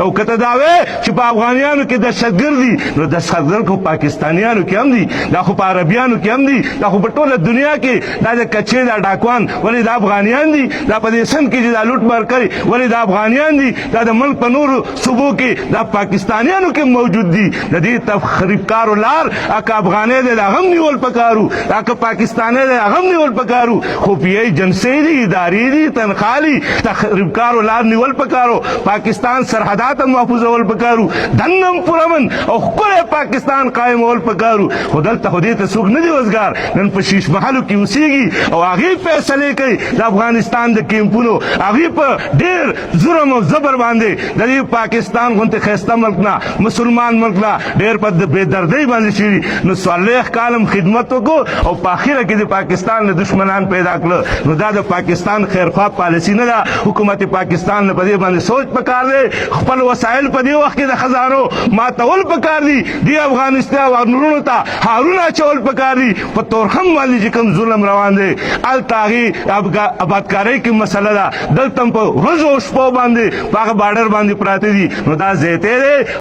او کته دا وې چې په افغانیانو کې دهشتګرد دي نو دهشتګرد خو پاکستانیانو کې هم دي، دا خو په عربیانو کې هم دي، دا خو په ټوله دنیا کې دا د کچې دا ډاکوان ولې دا افغانیان دي، دا په دې سند کې چې دا لوټ مار کوي ولې دا افغانیان دي، دا د ملک په نورو صوبو کې دا پاکستانیانو کې موجود دي. د دې تخریبکارو لار اکه افغانۍ دی هغه هم نیول پکارو، اکه پاکستانۍ دی هغه هم نیول پکارو، خفیه ایجنسۍ دي، ادارې دي، تنخواه دي، تخریبکارو لار نیول پکارو، پاکستان سرحدات محفوظول پکارو، دنم پرامن او ښکلی پاکستان قایمول پکارو. خو دلته خو دې ته څوک نه دي وزګار، نن په شیش محلو کې اوسېږي او هغې فیصلې کوي د افغانستان د کیمپونو، هغې په ډېر ظلم او زبر باندې د دې پاکستان غوندې ښایسته ملک نه، مسلمان ملک نه ډېر په بېدردۍ باندې شوي. نو 40 کالم خدمت وکړو او په اخره کې د پاکستان نه دشمنان پیدا کړل. نو دا د پاکستان خیرخوا پالیسي نه ده. حکومت پاکستان نه په دې باندې سوچ پکار دی، خپل وسایل په دې وخت کې د خزانو ماتول پکار دي، دې افغانستان ورنونو ته هارونه اچول پکار دي. په تورخم باندې چې کوم ظلم روان دی هلته هغې آبادکارۍ کې مسله ده، دلته هم په ورځو او شپو باندې په هغه باډر باندې پراته دي. نو دا زیتی دی.